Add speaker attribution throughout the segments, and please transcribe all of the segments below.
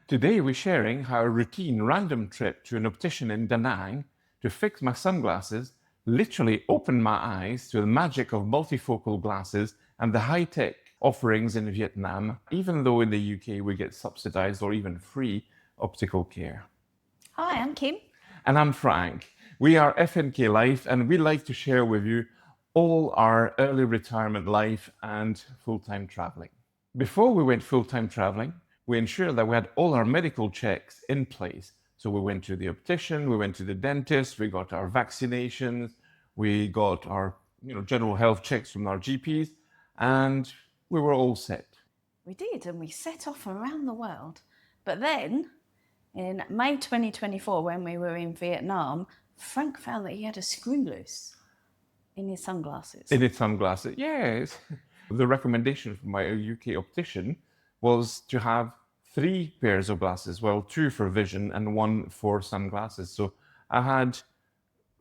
Speaker 1: Today we're sharing how a routine random trip to an optician in Da Nang to fix my sunglasses literally opened my eyes to the magic of multifocal glasses and the high-tech offerings in Vietnam, even though in the UK we get subsidized or even free optical care.
Speaker 2: Hi, I'm Kim.
Speaker 1: And I'm Frank. We are FNK Life, and we like to share with you all our early retirement life and full-time traveling. Before we went full-time traveling, we ensured that we had all our medical checks in place. So we went to the optician, we went to the dentist, we got our vaccinations, we got our general health checks from our GPs, and we were all set.
Speaker 2: We did, and we set off around the world. But then, in May 2024, when we were in Vietnam, Frank found that he had a screw loose in his sunglasses.
Speaker 1: In his sunglasses, yes. The recommendation from my UK optician was to have 3 pairs of glasses. Well, 2 for vision and 1 for sunglasses. So I had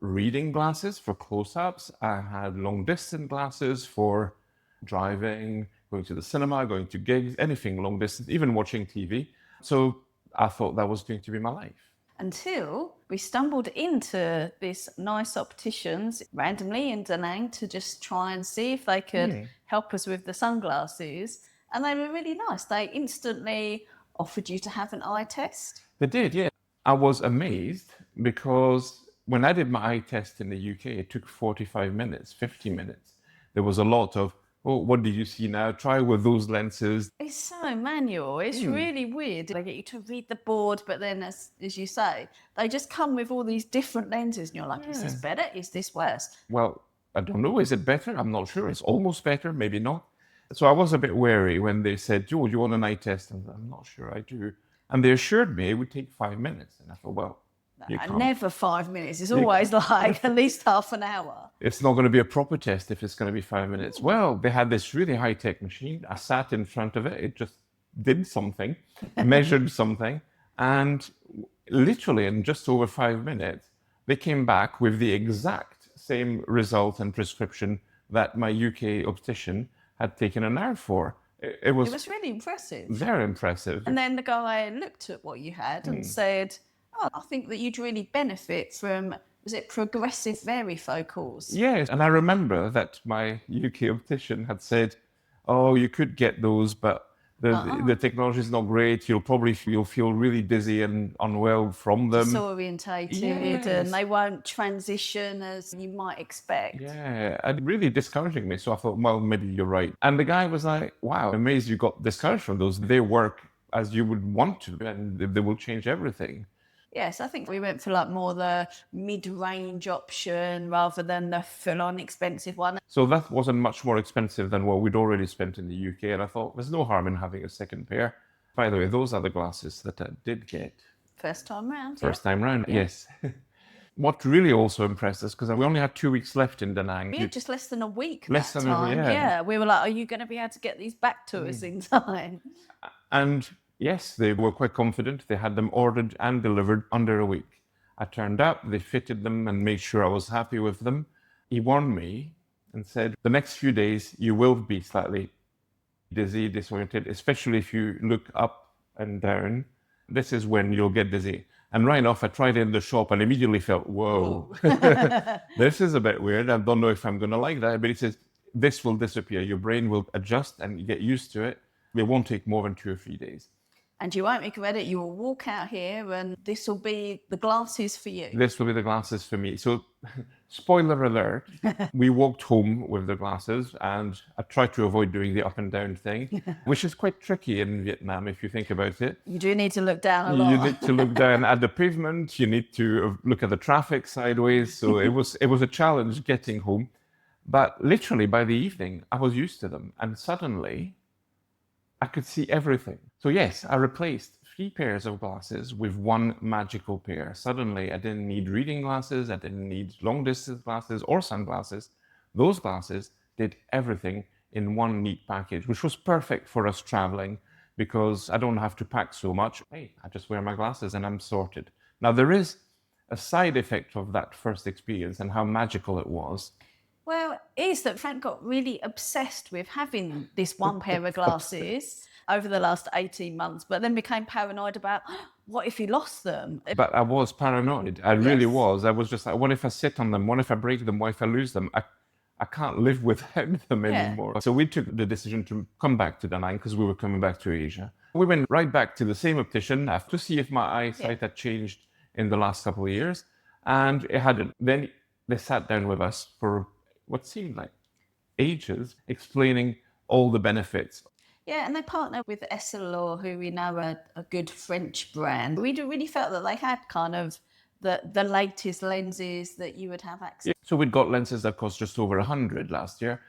Speaker 1: reading glasses for close-ups. I had long-distance glasses for driving, going to the cinema, going to gigs, anything long distance, even watching TV. So I thought that was going to be my life.
Speaker 2: Until we stumbled into this nice opticians randomly in Da Nang to just try and see if they could help us with the sunglasses. And they were really nice. They instantly offered you to have an eye test.
Speaker 1: They did, yeah. I was amazed because when I did my eye test in the UK, it took 45 minutes, 50 minutes. There was a lot of, oh, what do you see now? Try with those lenses.
Speaker 2: It's so manual. It's really weird. They get you to read the board, but then, as you say, they just come with all these different lenses, and you're like, is this better? Is this worse?
Speaker 1: Well, I don't know. Is it better? I'm not sure. It's almost better, maybe not. So I was a bit wary when they said, "Joe, do you want an eye test?" And I'm not sure I do. And they assured me it would take 5 minutes. And I thought, well, you can't.
Speaker 2: Never 5 minutes. It's always like at least half an hour.
Speaker 1: It's not going to be a proper test if it's going to be 5 minutes. Well, they had this really high-tech machine. I sat in front of it. It just did something, measured something. And literally in just over 5 minutes, they came back with the exact same result and prescription that my UK optician had taken an hour for. It was
Speaker 2: really impressive.
Speaker 1: Very impressive.
Speaker 2: And then the guy looked at what you had and said, oh, I think that you'd really benefit from, was it progressive varifocals?
Speaker 1: Yes, and I remember that my UK optician had said, oh, you could get those, but the technology is not great. You'll feel really dizzy and unwell from them.
Speaker 2: Disorientated, and they won't transition as you might expect.
Speaker 1: Yeah, and really discouraging me. So I thought, well, maybe you're right. And the guy was like, wow, amazed you got discouraged from those. They work as you would want to, and they will change everything.
Speaker 2: Yes, I think we went for like more the mid-range option rather than the full-on expensive one.
Speaker 1: So that wasn't much more expensive than what we'd already spent in the UK. And I thought, there's no harm in having a second pair. By the way, those are the glasses that I did get.
Speaker 2: First time round.
Speaker 1: First time round, yes. What really also impressed us, because we only had 2 weeks left in Da Nang.
Speaker 2: We had just less than a week
Speaker 1: less
Speaker 2: that
Speaker 1: than
Speaker 2: time.
Speaker 1: Yeah,
Speaker 2: we were like, are you going to be able to get these back to us in time?
Speaker 1: And yes, they were quite confident. They had them ordered and delivered under a week. I turned up, they fitted them and made sure I was happy with them. He warned me and said, the next few days you will be slightly dizzy, disoriented, especially if you look up and down. This is when you'll get dizzy. And right off, I tried it in the shop and immediately felt, whoa, this is a bit weird. I don't know if I'm going to like that. But he says, this will disappear. Your brain will adjust and you get used to it. It won't take more than 2 or 3 days.
Speaker 2: And you won't regret it. You will walk out here and this will be the glasses for you.
Speaker 1: This will be the glasses for me. So, spoiler alert, we walked home with the glasses and I tried to avoid doing the up and down thing, which is quite tricky in Vietnam if you think about it.
Speaker 2: You do need to look down a lot.
Speaker 1: You need to look down at the pavement. You need to look at the traffic sideways. So it was a challenge getting home. But literally by the evening, I was used to them. And suddenly, I could see everything. So yes, I replaced 3 pairs of glasses with 1 magical pair. Suddenly, I didn't need reading glasses. I didn't need long-distance glasses or sunglasses. Those glasses did everything in 1 neat package, which was perfect for us traveling because I don't have to pack so much. Hey, I just wear my glasses and I'm sorted. Now, there is a side effect of that first experience and how magical it was.
Speaker 2: Well, it is that Frank got really obsessed with having this 1 pair of glasses. over the last 18 months, but then became paranoid about what if he lost them?
Speaker 1: But I was paranoid. I really
Speaker 2: Yes.
Speaker 1: was. I was just like, what if I sit on them? What if I break them? What if I lose them? I can't live without them anymore. So we took the decision to come back to Da Nang because we were coming back to Asia. We went right back to the same optician to see if my eyesight had changed in the last couple of years, and it hadn't. Then they sat down with us for what seemed like ages, explaining all the benefits.
Speaker 2: Yeah, and they partner with Essilor, who we know are a good French brand. We really felt that they had kind of the latest lenses that you would have access.
Speaker 1: So we'd got lenses that cost just over 100 last year,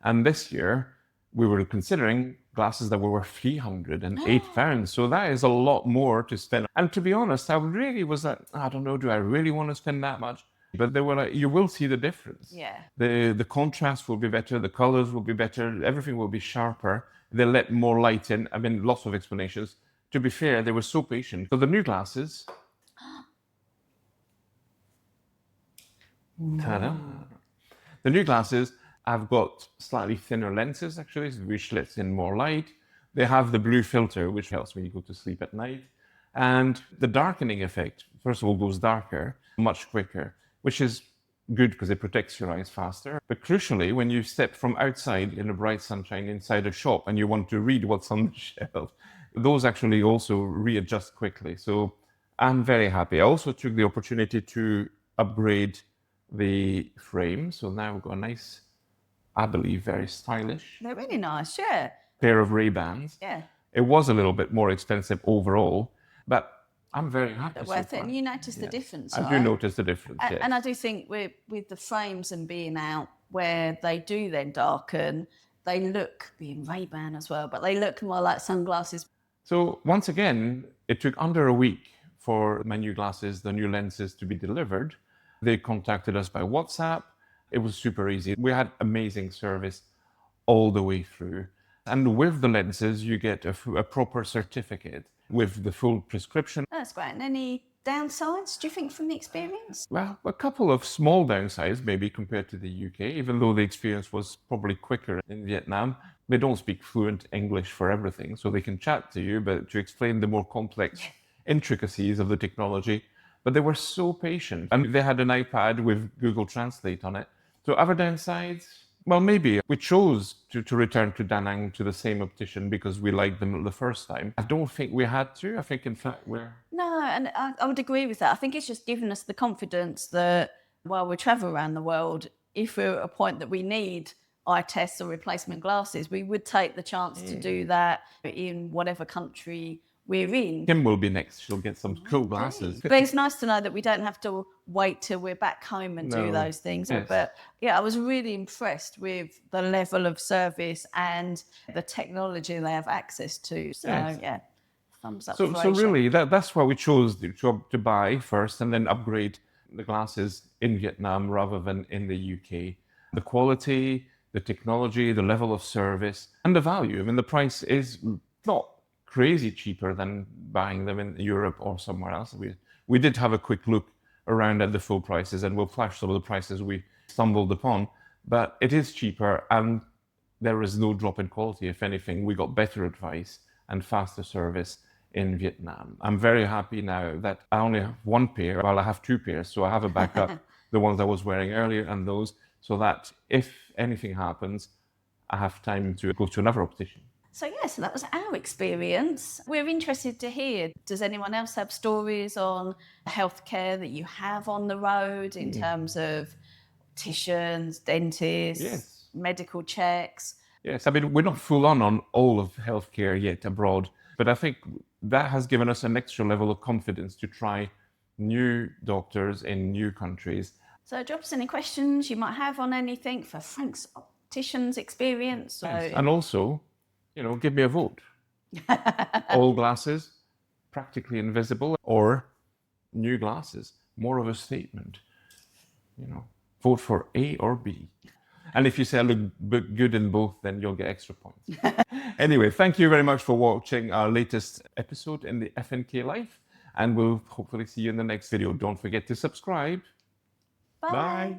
Speaker 1: and this year we were considering glasses that were worth 308 pounds. So that is a lot more to spend. And to be honest, I really was like, I don't know, do I really want to spend that much? But they were like, you will see the difference.
Speaker 2: Yeah.
Speaker 1: The contrast will be better, the colors will be better, everything will be sharper. They let more light in. I mean, lots of explanations. To be fair, they were so patient. So the new glasses. Ta-da. The new glasses have got slightly thinner lenses, actually, which lets in more light. They have the blue filter, which helps when you go to sleep at night. And the darkening effect, first of all, goes darker much quicker, which is good because it protects your eyes faster. But crucially, when you step from outside in the bright sunshine inside a shop and you want to read what's on the shelf, those actually also readjust quickly. So I'm very happy. I also took the opportunity to upgrade the frame. So now we've got a nice, I believe, very stylish
Speaker 2: They're really nice, yeah.
Speaker 1: pair of Ray-Bans.
Speaker 2: Yeah.
Speaker 1: It was a little bit more expensive overall, but I'm very happy.
Speaker 2: They're
Speaker 1: so
Speaker 2: worth it.
Speaker 1: far.
Speaker 2: And you notice the difference,
Speaker 1: I
Speaker 2: right?
Speaker 1: do notice the difference, yes.
Speaker 2: And I do think with the frames and being out where they do then darken, they look, being Ray-Ban as well, but they look more like sunglasses.
Speaker 1: So once again, it took under a week for my new glasses, the new lenses to be delivered. They contacted us by WhatsApp. It was super easy. We had amazing service all the way through. And with the lenses, you get a proper certificate with the full prescription.
Speaker 2: That's great. And any downsides, do you think, from the experience?
Speaker 1: Well, a couple of small downsides, maybe compared to the UK, even though the experience was probably quicker in Vietnam. They don't speak fluent English for everything, so they can chat to you, but to explain the more complex intricacies of the technology. But they were so patient. And they had an iPad with Google Translate on it. So other downsides, well, maybe we chose to return to Da Nang to the same optician because we liked them the first time. I don't think we had to. I think, in fact, we're...
Speaker 2: No, and I would agree with that. I think it's just given us the confidence that while we travel around the world, if we're at a point that we need eye tests or replacement glasses, we would take the chance to do that in whatever country we're in.
Speaker 1: Kim will be next. She'll get some cool glasses.
Speaker 2: But it's nice to know that we don't have to wait till we're back home and do those things.
Speaker 1: Yes.
Speaker 2: But yeah, I was really impressed with the level of service and the technology they have access to. So yeah, thumbs up for
Speaker 1: So
Speaker 2: Asia.
Speaker 1: really, that's why we chose to buy first and then upgrade the glasses in Vietnam rather than in the UK. The quality, the technology, the level of service, and the value. I mean, the price is not crazy cheaper than buying them in Europe or somewhere else. We did have a quick look around at the full prices, and we'll flash some of the prices we stumbled upon, but it is cheaper and there is no drop in quality. If anything, we got better advice and faster service in Vietnam. I'm very happy now that I only have one pair, well, I have two pairs, so I have a backup, the ones I was wearing earlier and those, so that if anything happens, I have time to go to another optician.
Speaker 2: So yeah, so that was our experience. We're interested to hear, does anyone else have stories on healthcare that you have on the road in terms of opticians, dentists, medical checks?
Speaker 1: Yes, I mean, we're not full on all of healthcare yet abroad, but I think that has given us an extra level of confidence to try new doctors in new countries.
Speaker 2: So drop us any questions you might have on anything for Frank's optician's experience.
Speaker 1: Yes. And also, give me a vote. All glasses, practically invisible, or new glasses, more of a statement. Vote for A or B. And if you say I look good in both, then you'll get extra points. Anyway, thank you very much for watching our latest episode in the FNK Life, and we'll hopefully see you in the next video. Don't forget to subscribe.
Speaker 2: Bye.
Speaker 1: Bye.